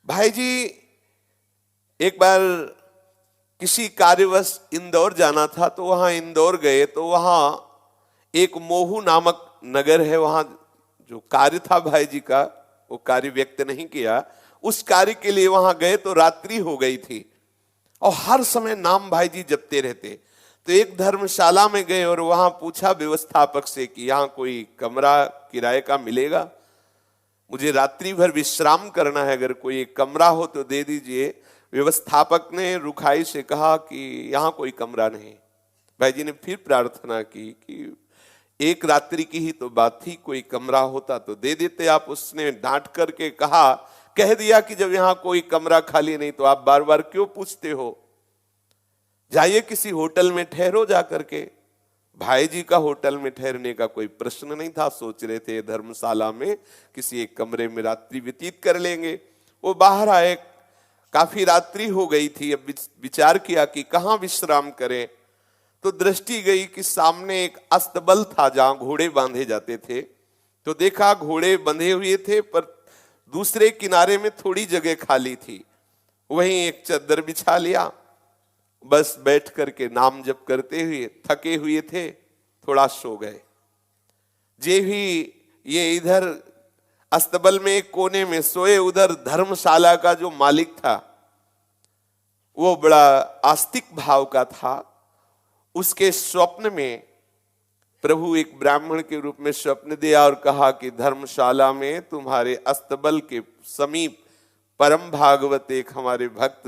भाई जी एक बार किसी कार्यवश इंदौर जाना था, तो वहां इंदौर गए तो वहां एक मोहू नामक नगर है। वहां जो कार्य था भाई जी का, वो कार्य व्यक्त नहीं किया। उस कार्य के लिए वहां गए तो रात्रि हो गई थी और हर समय नाम भाई जी जपते रहते। तो एक धर्मशाला में गए और वहां पूछा व्यवस्थापक से कि यहाँ कोई कमरा किराए का मिलेगा, मुझे रात्रि भर विश्राम करना है, अगर कोई एक कमरा हो तो दे दीजिए। व्यवस्थापक ने रुखाई से कहा कि यहाँ कोई कमरा नहीं। भाई जी ने फिर प्रार्थना की कि एक रात्रि की ही तो बात थी, कोई कमरा होता तो दे देते आप। उसने डांट करके कह दिया कि जब यहाँ कोई कमरा खाली नहीं तो आप बार बार क्यों पूछते हो, जाइए किसी होटल में ठहरो जा करके। भाई जी का होटल में ठहरने का कोई प्रश्न नहीं था, सोच रहे थे धर्मशाला में किसी एक कमरे में रात्रि व्यतीत कर लेंगे। वो बाहर आए, काफी रात्रि हो गई थी। अब विचार किया कि कहाँ विश्राम करें, तो दृष्टि गई कि सामने एक अस्तबल था जहां घोड़े बांधे जाते थे। तो देखा घोड़े बंधे हुए थे, पर दूसरे किनारे में थोड़ी जगह खाली थी, वहीं एक चद्दर बिछा लिया। बस बैठ करके नाम जप करते हुए, थके हुए थे, थोड़ा सो गए। जे भी ये इधर अस्तबल में एक कोने में सोए, उधर धर्मशाला का जो मालिक था वो बड़ा आस्तिक भाव का था। उसके स्वप्न में प्रभु एक ब्राह्मण के रूप में स्वप्न दिया और कहा कि धर्मशाला में तुम्हारे अस्तबल के समीप परम भागवत एक हमारे भक्त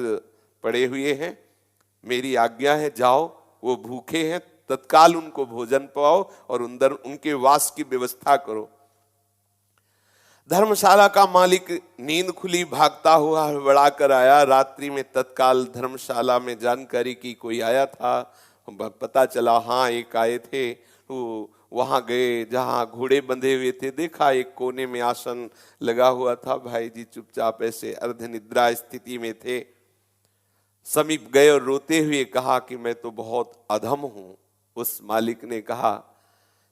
पड़े हुए हैं, मेरी आज्ञा है जाओ, वो भूखे हैं, तत्काल उनको भोजन पाओ और अंदर उनके वास की व्यवस्था करो। धर्मशाला का मालिक नींद खुली भागता हुआ हड़बड़ा कर आया। रात्रि में तत्काल धर्मशाला में जानकारी की कोई आया था, पता चला हाँ एक आए थे। तो वहां गए जहां घोड़े बंधे हुए थे, देखा एक कोने में आसन लगा हुआ था। भाई जी चुपचाप ऐसे अर्ध निद्रा स्थिति में थे। समीप गए और रोते हुए कहा कि मैं तो बहुत अधम हूं। उस मालिक ने कहा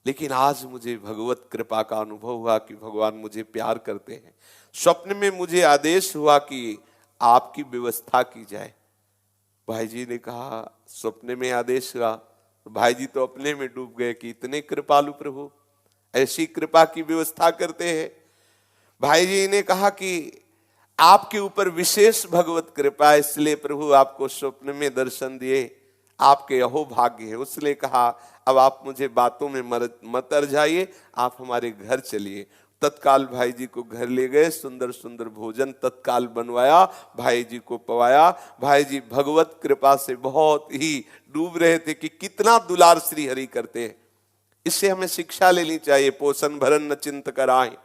लेकिन आज मुझे भगवत कृपा का अनुभव हुआ कि भगवान मुझे प्यार करते हैं। स्वप्न में मुझे आदेश हुआ कि आपकी व्यवस्था की जाए। भाई जी ने कहा स्वप्न में आदेश हुआ, तो भाई जी तो अपने में डूब गए कि इतने कृपालु प्रभु, ऐसी कृपा की व्यवस्था करते हैं। भाई जी ने कहा कि आपके ऊपर विशेष भगवत कृपा है, इसलिए प्रभु आपको स्वप्न में दर्शन दिए, आपके अहो भाग्य है। उसने कहा अब आप मुझे बातों में मत अरझाइए, आप हमारे घर चलिए। तत्काल भाई जी को घर ले गए, सुंदर सुंदर भोजन तत्काल बनवाया, भाई जी को पवाया। भाई जी भगवत कृपा से बहुत ही डूब रहे थे कि कितना दुलार श्री हरि करते हैं। इससे हमें शिक्षा लेनी चाहिए। पोषण भरण न चिंत कराए,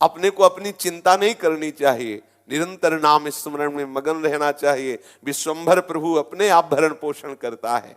अपने को अपनी चिंता नहीं करनी चाहिए, निरंतर नाम स्मरण में मगन रहना चाहिए। विश्वंभर प्रभु अपने आप भरण पोषण करता है।